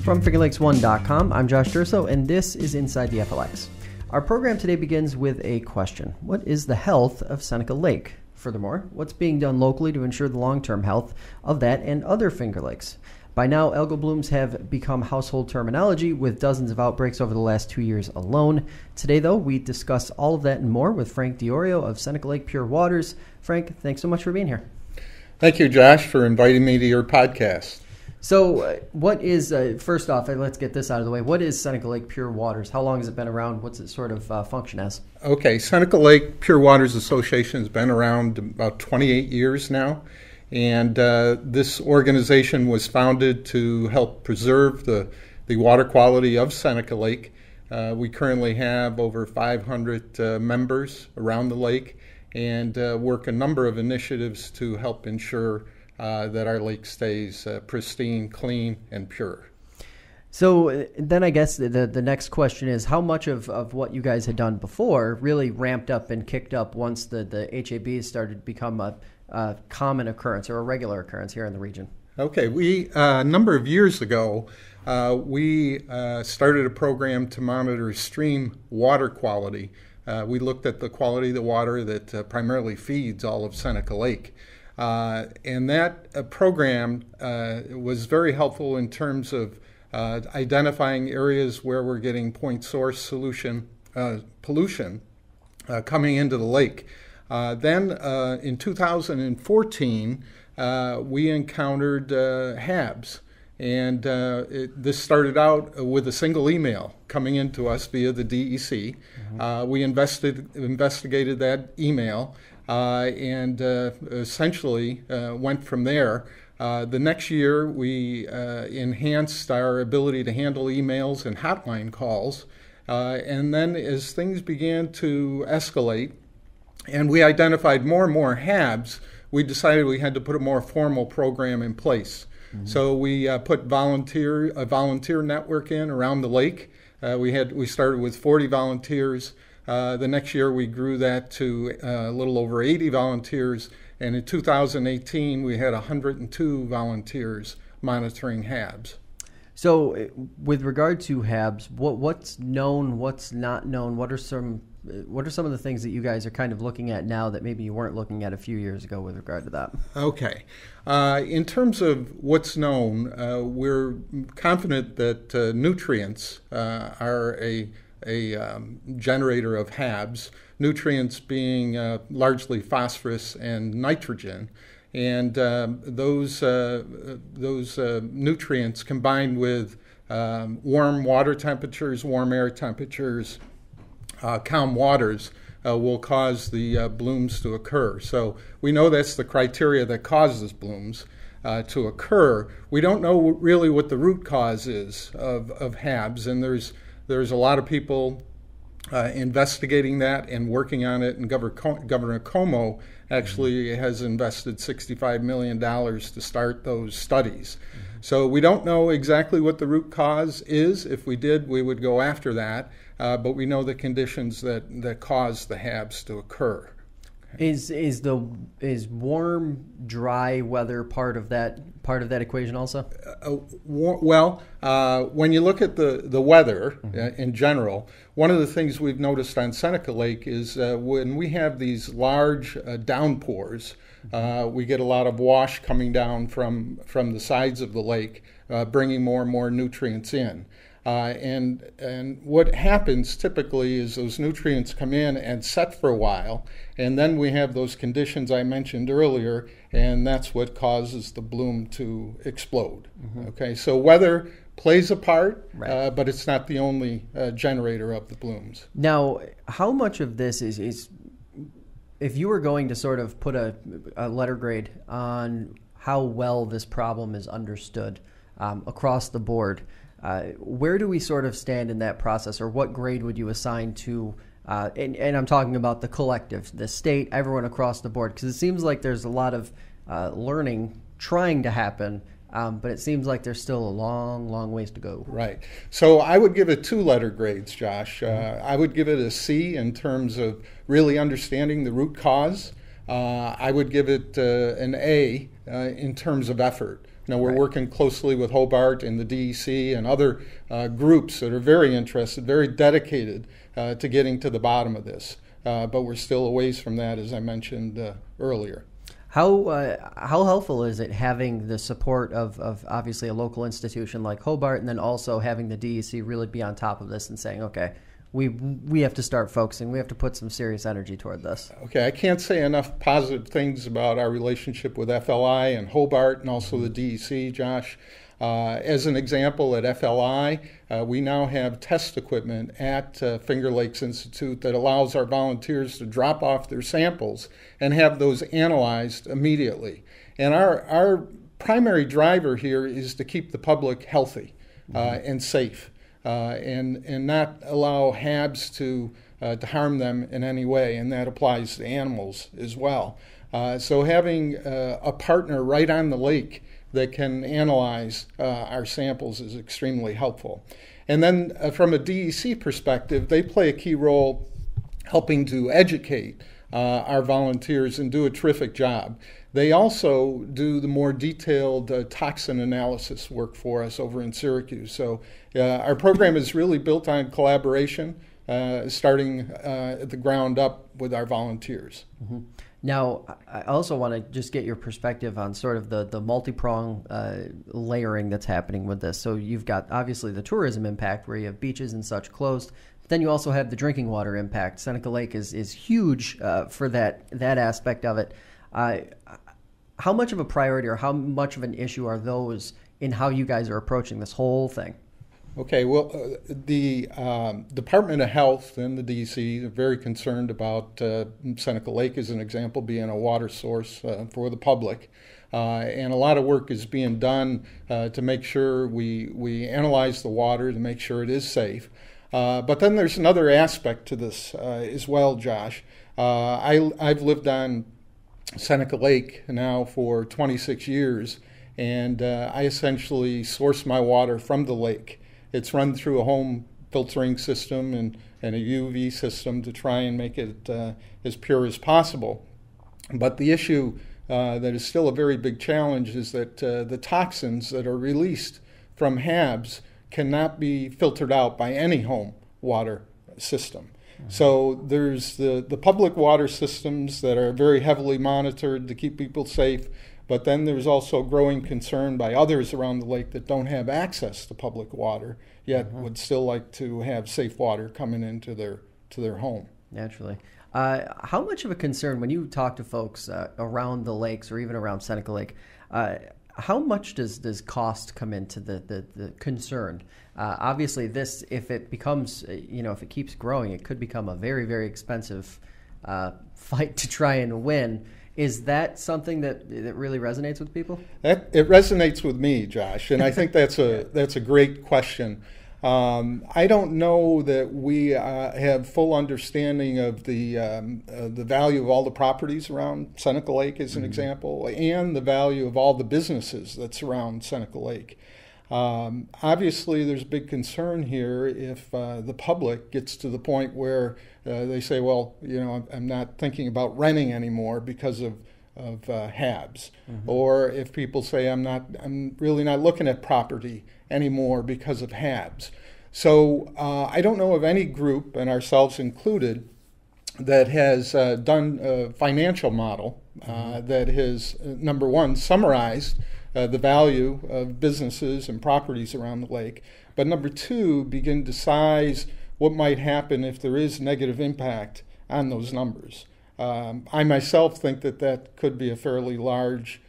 From FingerLakes1.com, I'm Josh Durso, and this is Inside the FLX. Our program today begins with a question. What is the health of Seneca Lake? Furthermore, what's being done locally to ensure the long-term health of that and other Finger Lakes? By now, algal blooms have become household terminology with dozens of outbreaks over the last 2 years alone. Today, though, we discuss all of that and more with Frank DiOrio of Seneca Lake Pure Waters. Frank, thanks so much for being here. Thank you, Josh, for inviting me to your podcast. So what is, first off, let's get this out of the way. What is Seneca Lake Pure Waters? How long has it been around? What's it sort of function as? Okay, Seneca Lake Pure Waters Association has been around about 28 years now. And this organization was founded to help preserve the water quality of Seneca Lake. We currently have over 500 members around the lake and work a number of initiatives to help ensure that our lake stays pristine, clean, and pure. So then I guess the next question is how much of what you guys had done before really ramped up and kicked up once the HABs started to become a common occurrence or a regular occurrence here in the region? Okay, we a number of years ago, we started a program to monitor stream water quality. We looked at the quality of the water that primarily feeds all of Seneca Lake. And that program was very helpful in terms of identifying areas where we're getting point source pollution coming into the lake. Then in 2014, we encountered HABs. And this started out with a single email coming into us via the DEC. We investigated that email and essentially went from there. The next year, we enhanced our ability to handle emails and hotline calls. And then as things began to escalate and we identified more and more HABs, we decided we had to put a more formal program in place. So we put a volunteer network in around the lake. We started with 40 volunteers. The next year we grew that to a little over 80 volunteers, and in 2018 we had 102 volunteers monitoring HABs. So with regard to HABs, what's known, what's not known? What are some of the things that you guys are kind of looking at now that maybe you weren't looking at a few years ago with regard to that? Okay. In terms of what's known, we're confident that nutrients are a generator of HABs, nutrients being largely phosphorus and nitrogen. And those nutrients combined with warm water temperatures, warm air temperatures, calm waters will cause the blooms to occur. So we know that's the criteria that causes blooms to occur. We don't know really what the root cause is of HABs, and there's a lot of people investigating that and working on it, and Governor Como actually has invested $65 million to start those studies. So we don't know exactly what the root cause is. If we did, we would go after that, but we know the conditions that cause the HABs to occur. Is warm, dry weather part of that equation also? When you look at the weather in general, one of the things we've noticed on Seneca Lake is when we have these large downpours, we get a lot of wash coming down from the sides of the lake, bringing more and more nutrients in. And what happens typically is those nutrients come in and set for a while, and then we have those conditions I mentioned earlier, and that's what causes the bloom to explode. Okay, so weather plays a part, right, but it's not the only generator of the blooms. Now, how much of this is if you were going to sort of put a letter grade on how well this problem is understood across the board, where do we sort of stand in that process, or what grade would you assign to, and I'm talking about the collective, the state, everyone across the board, because it seems like there's a lot of learning trying to happen, but it seems like there's still a long, long ways to go. Right. So I would give it 2 letter grades, Josh. I would give it a C in terms of really understanding the root cause. I would give it an A in terms of effort. Now, we're working closely with Hobart and the DEC and other groups that are very interested, very dedicated to getting to the bottom of this. But we're still a ways from that, as I mentioned earlier. How helpful is it having the support of obviously a local institution like Hobart, and then also having the DEC really be on top of this and saying, okay, we have to start focusing, we have to put some serious energy toward this? Okay, I can't say enough positive things about our relationship with FLI and Hobart and also the DEC, Josh. As an example, at FLI, we now have test equipment at Finger Lakes Institute that allows our volunteers to drop off their samples and have those analyzed immediately. And our primary driver here is to keep the public healthy and safe, and not allow HABs to harm them in any way, and that applies to animals as well. So having a partner right on the lake that can analyze our samples is extremely helpful. And then from a DEC perspective, they play a key role helping to educate our volunteers and do a terrific job. They also do the more detailed toxin analysis work for us over in Syracuse. So our program is really built on collaboration, starting at the ground up with our volunteers. Mm-hmm. Now, I also want to just get your perspective on sort of the multi-prong layering that's happening with this. So you've got obviously the tourism impact where you have beaches and such closed, but then you also have the drinking water impact. Seneca Lake is huge for that aspect of it. How much of a priority or how much of an issue are those in how you guys are approaching this whole thing? Okay, well, the Department of Health and the DEC are very concerned about Seneca Lake, as an example, being a water source for the public. And a lot of work is being done to make sure we analyze the water to make sure it is safe. But then there's another aspect to this as well, Josh. I've lived on Seneca Lake now for 26 years, and I essentially source my water from the lake. It's run through a home filtering system and a UV system to try and make it as pure as possible. But the issue that is still a very big challenge is that the toxins that are released from HABs cannot be filtered out by any home water system. Mm-hmm. So there's the public water systems that are very heavily monitored to keep people safe. But then there's also growing concern by others around the lake that don't have access to public water, yet would still like to have safe water coming into their home. Naturally. How much of a concern, when you talk to folks around the lakes or even around Seneca Lake, how much does cost come into the concern? Obviously, this, if it becomes, if it keeps growing, it could become a very, very expensive fight to try and win. Is that something that really resonates with people? It resonates with me, Josh, and I think that's a great question. I don't know that we have full understanding of the value of all the properties around Seneca Lake, as an example, and the value of all the businesses that surround Seneca Lake. Obviously, there's a big concern here if the public gets to the point where they say, well, I'm not thinking about renting anymore because of HABs, or if people say I'm really not looking at property anymore because of HABs. So I don't know of any group, and ourselves included, that has done a financial model that has, number one, summarized the value of businesses and properties around the lake, but number two, begin to size what might happen if there is negative impact on those numbers. I myself think that could be a fairly large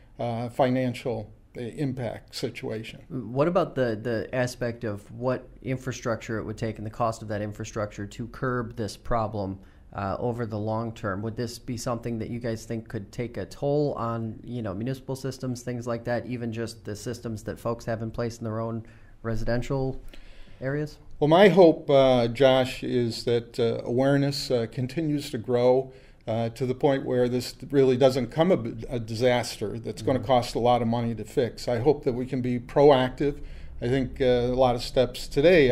financial impact situation. What about the aspect of what infrastructure it would take and the cost of that infrastructure to curb this problem over the long term? Would this be something that you guys think could take a toll on municipal systems, things like that, even just the systems that folks have in place in their own residential areas? Well, my hope, Josh, is that awareness continues to grow to the point where this really doesn't come a disaster that's going to cost a lot of money to fix. I hope that we can be proactive. I think a lot of steps today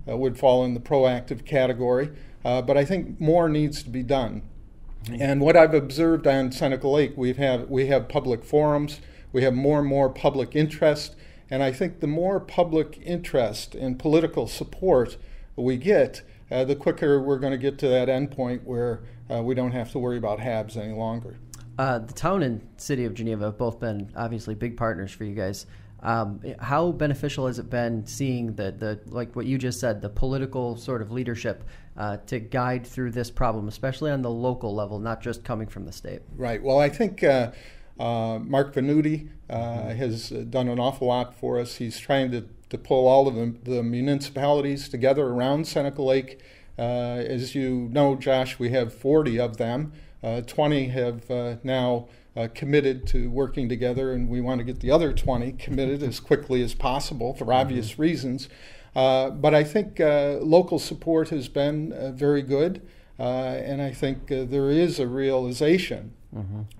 would fall in the proactive category, but I think more needs to be done. And what I've observed on Seneca Lake, we have public forums, we have more and more public interest, and I think the more public interest and political support we get, the quicker we're going to get to that endpoint where we don't have to worry about HABs any longer. The town and city of Geneva have both been obviously big partners for you guys. How beneficial has it been seeing the like what you just said, the political sort of leadership to guide through this problem, especially on the local level, not just coming from the state? Right. Well, I think Mark Venuti has done an awful lot for us. He's trying to pull all of the municipalities together around Seneca Lake. As you know, Josh, we have 40 of them. 20 have now committed to working together, and we want to get the other 20 committed as quickly as possible for obvious reasons. But I think local support has been very good, and I think there is a realization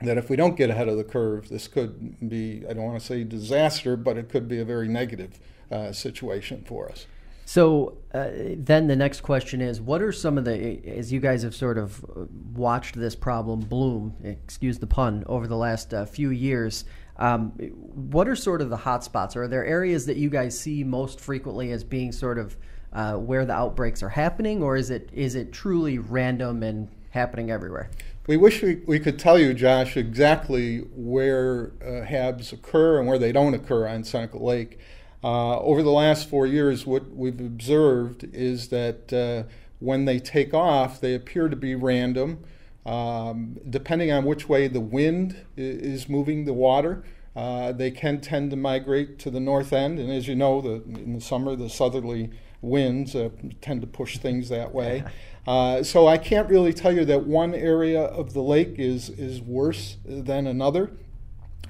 that if we don't get ahead of the curve, this could be, I don't want to say disaster, but it could be a very negative situation for us. So then the next question is, what are some of the, as you guys have sort of watched this problem bloom, excuse the pun, over the last few years, what are sort of the hot spots? Are there areas that you guys see most frequently as being sort of where the outbreaks are happening, or is it truly random and happening everywhere? We wish we could tell you, Josh, exactly where HABs occur and where they don't occur on Seneca Lake. Over the last 4 years, what we've observed is that when they take off, they appear to be random. Depending on which way the wind is moving the water, they can tend to migrate to the north end. And as you know, in the summer, the southerly winds tend to push things that way. So I can't really tell you that one area of the lake is worse than another.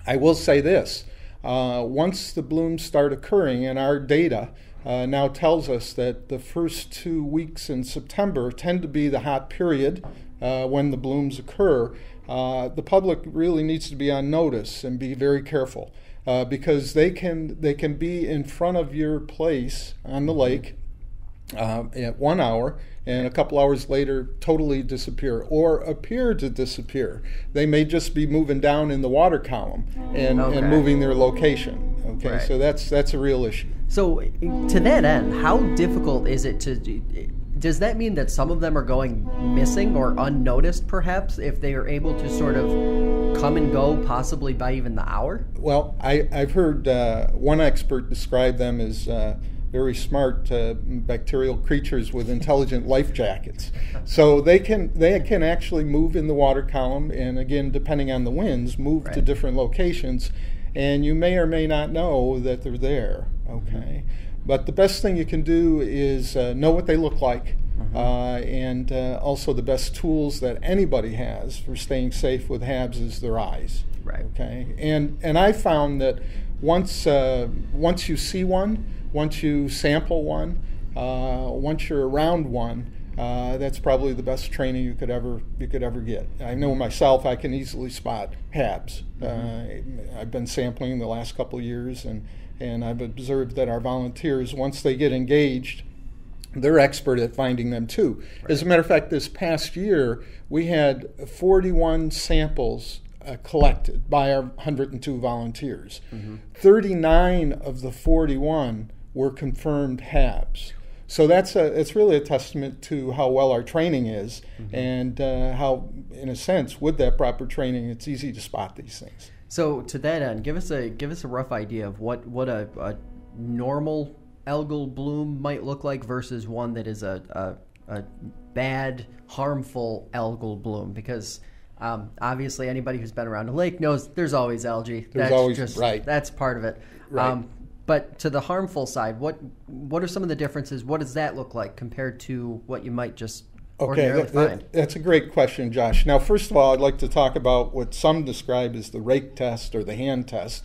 I will say this. Once the blooms start occurring, and our data now tells us that the first 2 weeks in September tend to be the hot period when the blooms occur, the public really needs to be on notice and be very careful because they can be in front of your place on the lake at 1 hour, and a couple hours later totally disappear or appear to disappear. They may just be moving down in the water column and moving their location. Okay, right. So that's a real issue. So to that end, how difficult is it does that mean that some of them are going missing or unnoticed perhaps if they are able to sort of come and go possibly by even the hour? Well, I've heard one expert describe them as very smart bacterial creatures with intelligent life jackets. So they can actually move in the water column, and again, depending on the winds, move to different locations, and you may or may not know that they're there. Okay, but the best thing you can do is know what they look like, and also the best tools that anybody has for staying safe with HABs is their eyes. Right. Okay, and I found that once you see one, once you sample one, once you're around one, that's probably the best training you could ever get. I know myself, I can easily spot HABs. I've been sampling the last couple of years, and I've observed that our volunteers, once they get engaged, they're expert at finding them too. Right. As a matter of fact, this past year, we had 41 samples collected by our 102 volunteers. 39 of the 41 were confirmed HABs. So it's really a testament to how well our training is, and how, in a sense, with that proper training, it's easy to spot these things. So to that end, give us a rough idea of what a normal algal bloom might look like versus one that is a bad, harmful algal bloom, because obviously anybody who's been around a lake knows there's always algae. That's part of it. Right. But to the harmful side, what are some of the differences? What does that look like compared to what you might just ordinarily find? That's a great question, Josh. Now, first of all, I'd like to talk about what some describe as the rake test or the hand test.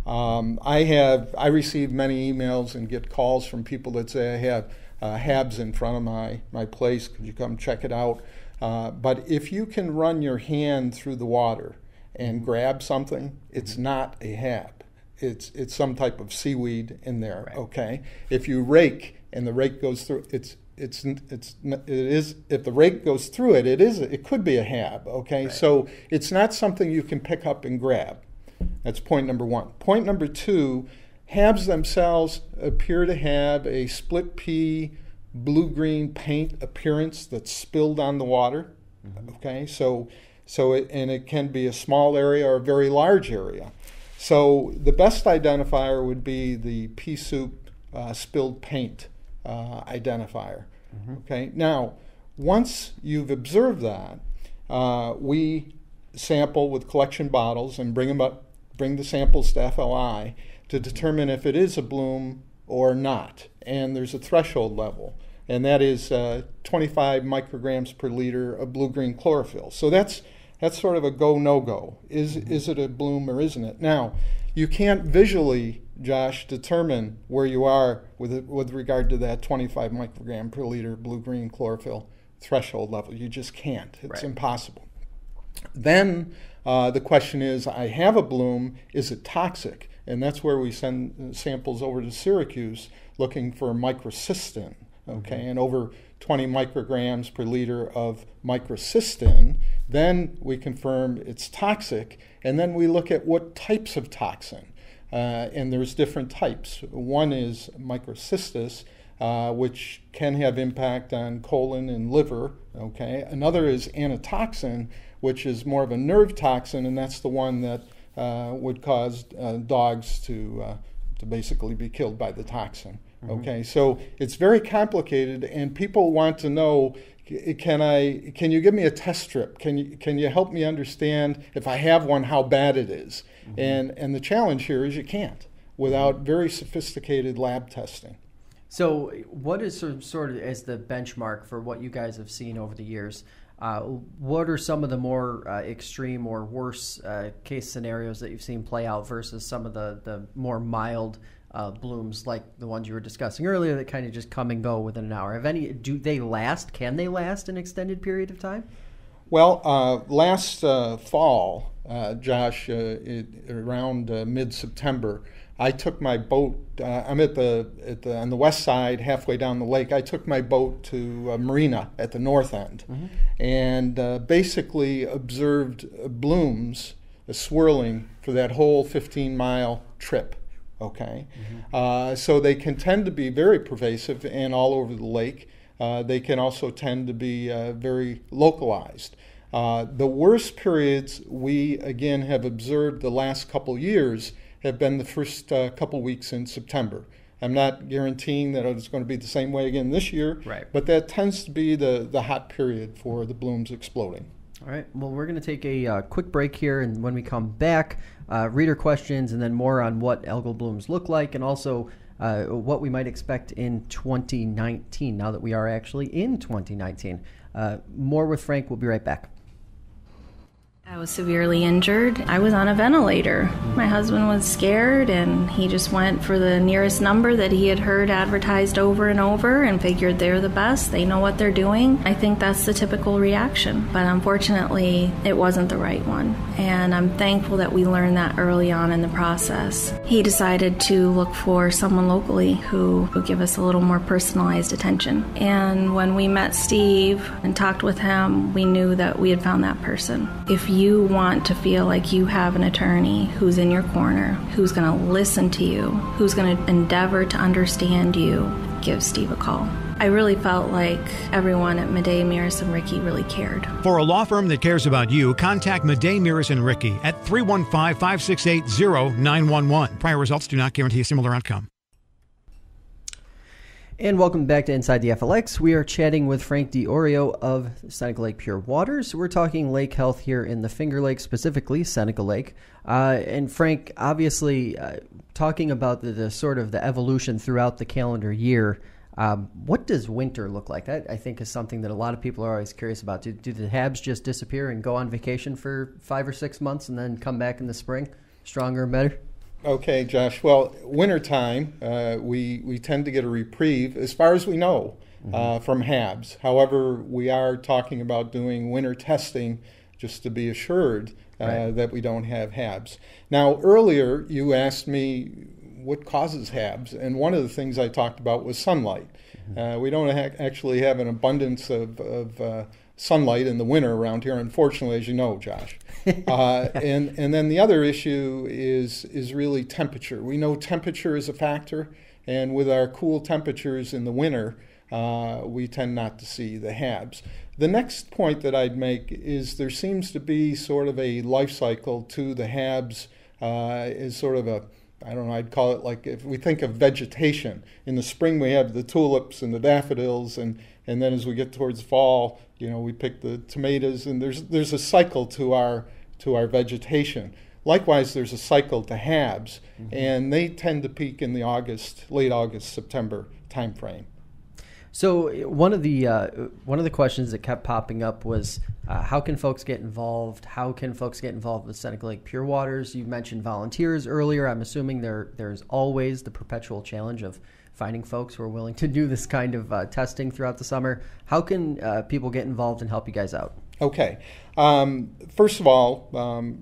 I receive many emails and get calls from people that say, I have HABs in front of my place. Could you come check it out? But if you can run your hand through the water and grab something, it's not a HAB. It's some type of seaweed in there. Right. Okay. If you rake and the rake goes through, it is, if the rake goes through it, it could be a HAB. Okay, Right. so it's not something you can pick up and grab. That's point number one. Point number two, HABs themselves appear to have a split pea blue-green paint appearance that's spilled on the water. Okay, so it can be a small area or a very large area. So the best identifier would be the pea soup spilled paint identifier. Okay, now once you've observed that, we sample with collection bottles and bring the samples to FLI to determine if it is a bloom or not. And there's a threshold level, and that is 25 micrograms per liter of blue-green chlorophyll. So that's sort of a go, no-go. Is it a bloom or isn't it? Now, you can't visually, Josh, determine where you are with regard to that 25 microgram per liter blue-green chlorophyll threshold level. You just can't. It's impossible. Then the question is, I have a bloom, is it toxic? And that's where we send samples over to Syracuse looking for microcystin, okay, and over 20 micrograms per liter of microcystin. Then we confirm it's toxic, and then we look at what types of toxin. And there's different types. One is microcystis, which can have impact on colon and liver, okay. Another is anatoxin, which is more of a nerve toxin, and that's the one that would cause dogs to basically be killed by the toxin. Okay, so it's very complicated, and people want to know, can you give me a test strip? Can you help me understand if I have one how bad it is? And the challenge here is you can't without very sophisticated lab testing. So what is sort of as the benchmark for what you guys have seen over the years? What are some of the more extreme or worse case scenarios that you've seen play out versus some of the more mild blooms like the ones you were discussing earlier that kind of just come and go within an hour? Do they last? Can they last an extended period of time? Well, last fall, Josh, around mid-September, I took my boat. I'm on the west side, halfway down the lake. I took my boat to a marina at the north end, and basically observed blooms swirling for that whole 15-mile trip. Okay, so they can tend to be very pervasive and all over the lake. They can also tend to be very localized. The worst periods we again have observed the last couple years have been the first couple weeks in September. I'm not guaranteeing that it's going to be the same way again this year, but that tends to be the hot period for the blooms exploding. All right, well, we're going to take a quick break here, and when we come back, reader questions and then more on what algal blooms look like and also what we might expect in 2019, now that we are actually in 2019. More with Frank. We'll be right back. I was severely injured. I was on a ventilator. My husband was scared, and he just went for the nearest number that he had heard advertised over and over and figured they're the best. They know what they're doing. I think that's the typical reaction. But unfortunately, it wasn't the right one. And I'm thankful that we learned that early on in the process. He decided to look for someone locally who would give us a little more personalized attention. And when we met Steve and talked with him, we knew that we had found that person. If you want to feel like you have an attorney who's in your corner, who's going to listen to you, who's going to endeavor to understand you, give Steve a call. I really felt like everyone at Madej, Meares, and Rickey really cared. For a law firm that cares about you, contact Madej, Meares, and Rickey at 315-568-0911. Prior results do not guarantee a similar outcome. And welcome back to Inside the FLX. We are chatting with Frank DiOrio of Seneca Lake Pure Waters. We're talking lake health here in the Finger Lakes, specifically Seneca Lake. And Frank, obviously, talking about the sort of the evolution throughout the calendar year, what does winter look like? That, I think, is something that a lot of people are always curious about. Do the HABs just disappear and go on vacation for 5 or 6 months and then come back in the spring, stronger and better? Okay, Josh. Well, wintertime, we tend to get a reprieve, as far as we know, from HABs. However, we are talking about doing winter testing just to be assured that we don't have HABs. Now, earlier you asked me what causes HABs, and one of the things I talked about was sunlight. We don't actually have an abundance of sunlight in the winter around here, unfortunately, as you know, Josh. And then the other issue is really temperature. We know temperature is a factor, and with our cool temperatures in the winter, we tend not to see the HABs. The next point that I'd make is there seems to be sort of a life cycle to the HABs, is sort of I'd call it like if we think of vegetation. In the spring we have the tulips and the daffodils, and then as we get towards fall, we pick the tomatoes, and there's a cycle to our vegetation. Likewise, there's a cycle to HABs, and they tend to peak in the late August, September timeframe. So one of the questions that kept popping up was how can folks get involved? How can folks get involved with Seneca Lake Pure Waters? You mentioned volunteers earlier. I'm assuming there's always the perpetual challenge of finding folks who are willing to do this kind of testing throughout the summer. How can people get involved and help you guys out? Okay. First of all,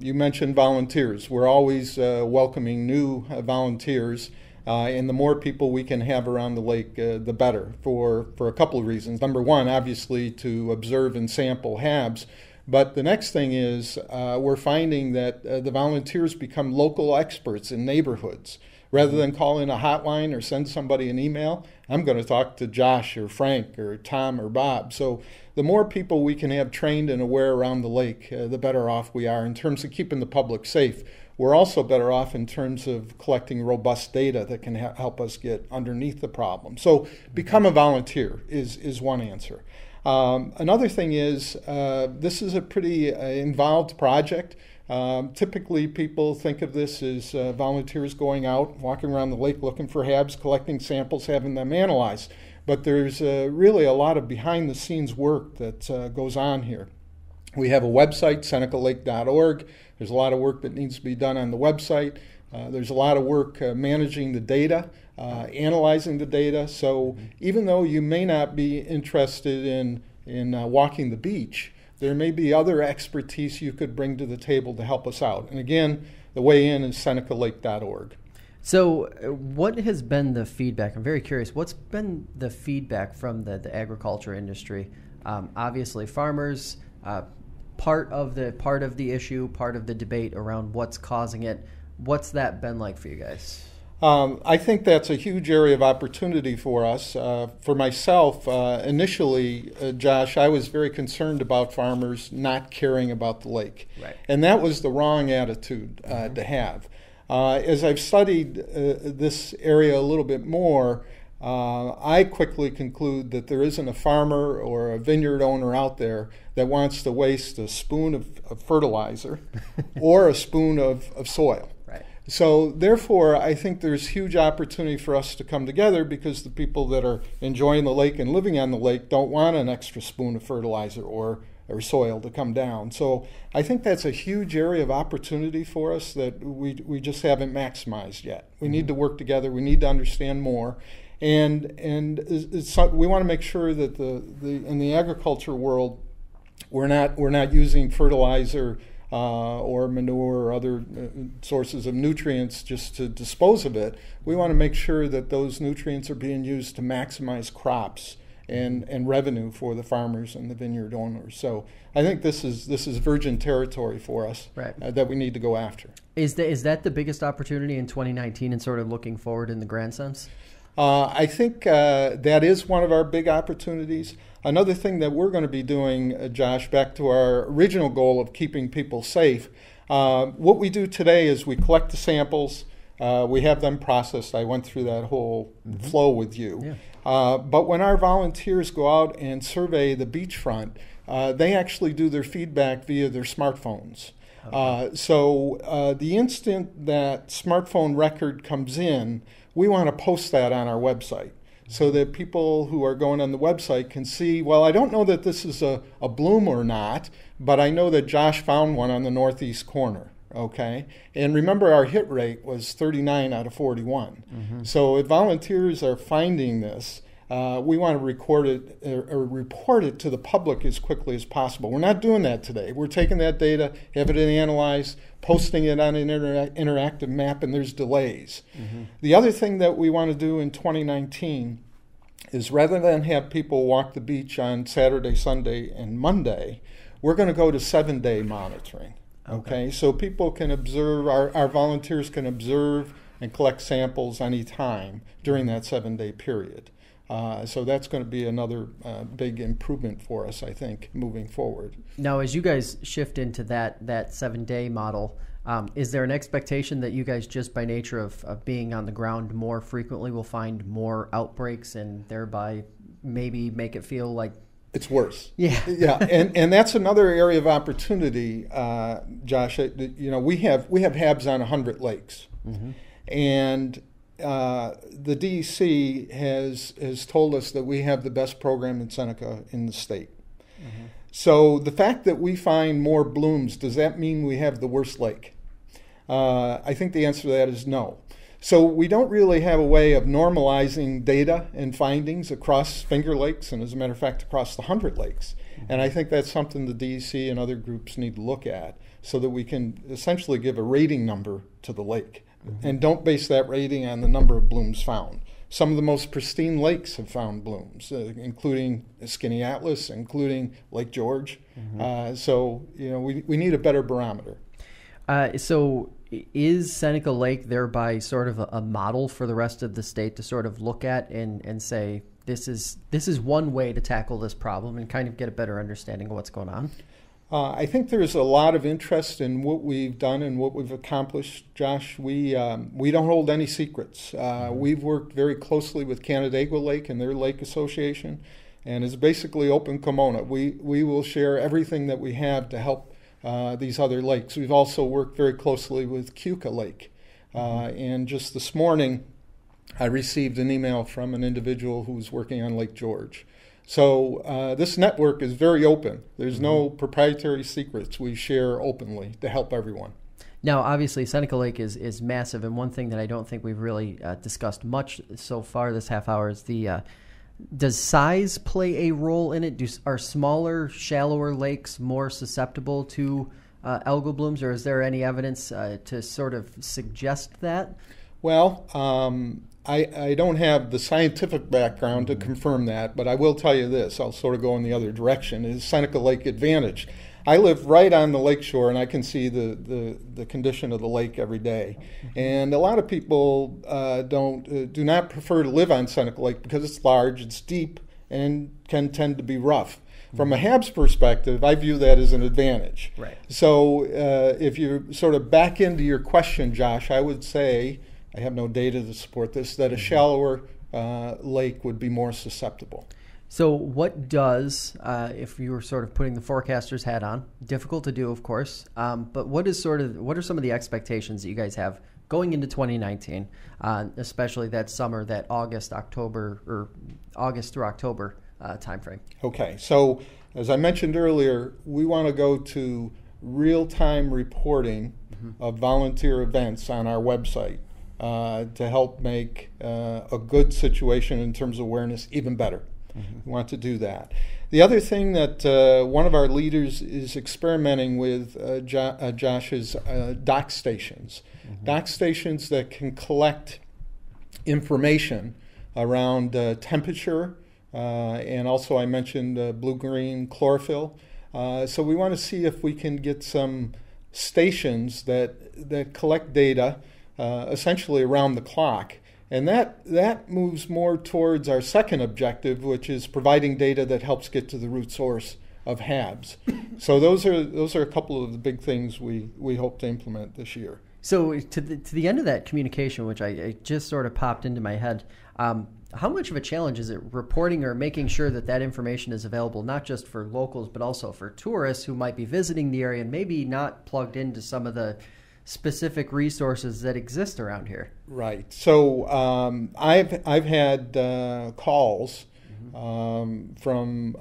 you mentioned volunteers. We're always welcoming new volunteers. And the more people we can have around the lake, the better, for a couple of reasons. Number one, obviously, to observe and sample HABs. But the next thing is we're finding that the volunteers become local experts in neighborhoods. Rather than call in a hotline or send somebody an email, I'm going to talk to Josh or Frank or Tom or Bob. So the more people we can have trained and aware around the lake, the better off we are in terms of keeping the public safe. We're also better off in terms of collecting robust data that can help us get underneath the problem. So become a volunteer is one answer. Another thing is this is a pretty involved project. Typically people think of this as volunteers going out, walking around the lake looking for HABs, collecting samples, having them analyzed. But there's really a lot of behind-the-scenes work that goes on here. We have a website, senecalake.org. There's a lot of work that needs to be done on the website. There's a lot of work managing the data, analyzing the data. So even though you may not be interested in walking the beach, there may be other expertise you could bring to the table to help us out. And again, the way in is senecalake.org. So what has been the feedback? I'm very curious. What's been the feedback from the agriculture industry? Obviously, farmers, part of the issue, part of the debate around what's causing it. What's that been like for you guys? I think that's a huge area of opportunity for us. For myself, initially, Josh, I was very concerned about farmers not caring about the lake. Right. And that was the wrong attitude to have. As I've studied this area a little bit more, I quickly conclude that there isn't a farmer or a vineyard owner out there that wants to waste a spoon of fertilizer or a spoon of soil. Right. So therefore, I think there's huge opportunity for us to come together because the people that are enjoying the lake and living on the lake don't want an extra spoon of fertilizer or soil to come down. So I think that's a huge area of opportunity for us that we just haven't maximized yet. We need to work together. We need to understand more. And we want to make sure that in the agriculture world, we're not using fertilizer or manure or other sources of nutrients just to dispose of it. We want to make sure that those nutrients are being used to maximize crops and revenue for the farmers and the vineyard owners. So I think this is virgin territory for us, right, that we need to go after. Is that the biggest opportunity in 2019 and sort of looking forward in the grand sense? I think that is one of our big opportunities. Another thing that we're going to be doing, Josh, back to our original goal of keeping people safe, what we do today is we collect the samples, we have them processed. I went through that whole flow with you. Yeah. But when our volunteers go out and survey the beachfront, they actually do their feedback via their smartphones. Okay. So the instant that smartphone record comes in, we want to post that on our website so that people who are going on the website can see, well, I don't know that this is a bloom or not, but I know that Josh found one on the northeast corner. Okay, and remember our hit rate was 39 out of 41. So if volunteers are finding this, we want to record it or report it to the public as quickly as possible. We're not doing that today. We're taking that data, having it analyzed, posting it on an interactive map, and there's delays. The other thing that we want to do in 2019 is, rather than have people walk the beach on Saturday, Sunday, and Monday, we're going to go to 7-day monitoring. Okay, so people can observe, our volunteers can observe and collect samples any time during that 7-day period. So that's going to be another big improvement for us, I think, moving forward. Now, as you guys shift into that 7-day model, is there an expectation that you guys, just by nature of being on the ground more frequently, will find more outbreaks and thereby maybe make it feel like it's worse? Yeah. Yeah, and that's another area of opportunity, Josh. You know, we have HABs on 100 lakes, and the DEC has told us that we have the best program in Seneca in the state. So the fact that we find more blooms, does that mean we have the worst lake? I think the answer to that is no. So we don't really have a way of normalizing data and findings across Finger Lakes, and as a matter of fact, across the 100 lakes. And I think that's something the DEC and other groups need to look at, so that we can essentially give a rating number to the lake. And don't base that rating on the number of blooms found. Some of the most pristine lakes have found blooms, including Skinny Atlas, including Lake George. So, you know, we need a better barometer. So is Seneca Lake thereby sort of a model for the rest of the state to sort of look at and say, this is one way to tackle this problem and kind of get a better understanding of what's going on? I think there's a lot of interest in what we've done and what we've accomplished, Josh. We don't hold any secrets. We've worked very closely with Canandaigua Lake and their lake association, and it's basically open kimono. We will share everything that we have to help these other lakes. We've also worked very closely with Keuka Lake, and just this morning I received an email from an individual who's working on Lake George. So this network is very open. There's no proprietary secrets. We share openly to help everyone. Now, obviously, Seneca Lake is massive, and one thing that I don't think we've really discussed much so far this half hour is does size play a role in it? Are smaller, shallower lakes more susceptible to algal blooms, or is there any evidence to sort of suggest that? Well, I don't have the scientific background to confirm that, but I will tell you this. I'll sort of go in the other direction, is Seneca Lake advantage. I live right on the lakeshore, and I can see the condition of the lake every day. And a lot of people do not prefer to live on Seneca Lake because it's large, it's deep, and can tend to be rough. From a HABs perspective, I view that as an advantage. Right. So if you sort of back into your question, Josh, I would say, I have no data to support this, that a shallower lake would be more susceptible. So what does, if you were sort of putting the forecaster's hat on, difficult to do, of course, but what are some of the expectations that you guys have going into 2019, especially that summer, that August through October timeframe? Okay, so as I mentioned earlier, we want to go to real-time reporting of volunteer events on our website to help make a good situation in terms of awareness even better. We want to do that. The other thing that one of our leaders is experimenting with, Josh, is dock stations. Dock stations that can collect information around temperature, and also I mentioned blue-green chlorophyll. So we want to see if we can get some stations that collect data essentially around the clock. And that moves more towards our second objective, which is providing data that helps get to the root source of HABs. So those are a couple of the big things we hope to implement this year. So to the end of that communication, which I just sort of popped into my head, how much of a challenge is it reporting or making sure that information is available not just for locals but also for tourists who might be visiting the area and maybe not plugged into some of the specific resources that exist around here? Right. So I've had calls from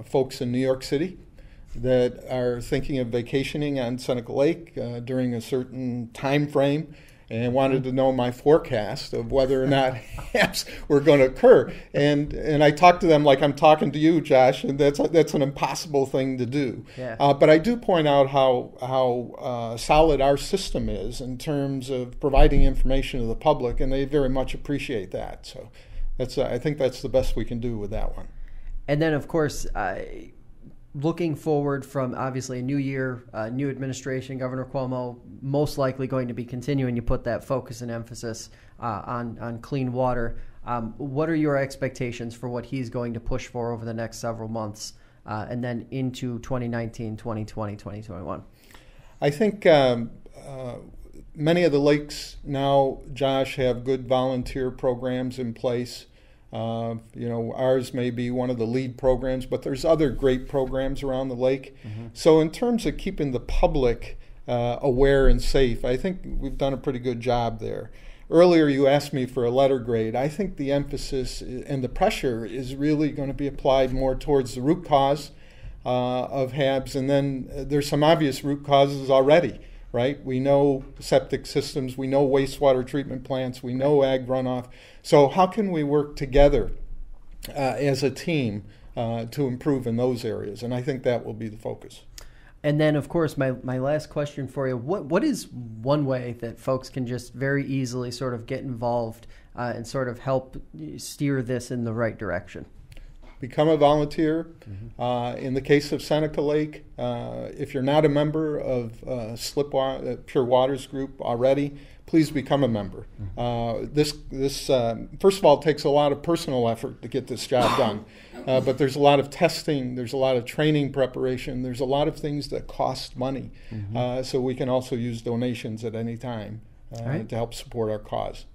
folks in New York City that are thinking of vacationing on Seneca Lake during a certain time frame, and wanted to know my forecast of whether or not HABs were going to occur. And I talked to them like I'm talking to you, Josh, and that's an impossible thing to do. Yeah. But I do point out how solid our system is in terms of providing information to the public, and they very much appreciate that. So I think that's the best we can do with that one. And then, of course, looking forward from obviously a new year, new administration, Governor Cuomo most likely going to be continuing to put that focus and emphasis on clean water. What are your expectations for what he's going to push for over the next several months and then into 2019, 2020, 2021? I think many of the lakes now, Josh, have good volunteer programs in place. Ours may be one of the lead programs, but there's other great programs around the lake. Mm-hmm. So in terms of keeping the public aware and safe, I think we've done a pretty good job there. Earlier you asked me for a letter grade. I think the emphasis and the pressure is really going to be applied more towards the root cause of HABs, and then there's some obvious root causes already. Right? We know septic systems, we know wastewater treatment plants, we know ag runoff. So how can we work together as a team to improve in those areas? And I think that will be the focus. And then, of course, my last question for you, what is one way that folks can just very easily sort of get involved and sort of help steer this in the right direction? Become a volunteer. Mm-hmm. In the case of Seneca Lake, if you're not a member of Pure Waters Group already, please become a member. Mm-hmm. This first of all, takes a lot of personal effort to get this job done, but there's a lot of testing, there's a lot of training preparation, there's a lot of things that cost money. Mm-hmm. So we can also use donations at any time to help support our cause.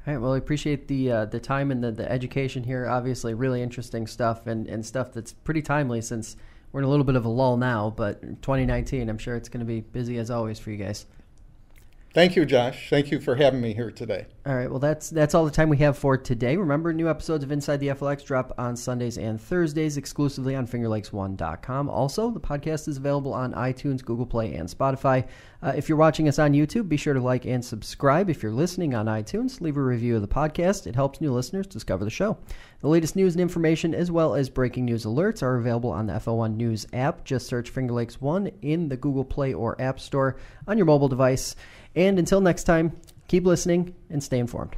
All right. Well, I appreciate the time and the education here. Obviously, really interesting stuff and stuff that's pretty timely since we're in a little bit of a lull now. But 2019, I'm sure it's going to be busy as always for you guys. Thank you, Josh. Thank you for having me here today. All right. Well, that's all the time we have for today. Remember, new episodes of Inside the FLX drop on Sundays and Thursdays exclusively on FingerLakes1.com. Also, the podcast is available on iTunes, Google Play, and Spotify. If you're watching us on YouTube, be sure to like and subscribe. If you're listening on iTunes, leave a review of the podcast. It helps new listeners discover the show. The latest news and information, as well as breaking news alerts, are available on the FL1 News app. Just search Finger Lakes 1 in the Google Play or App Store on your mobile device. And until next time, keep listening and stay informed.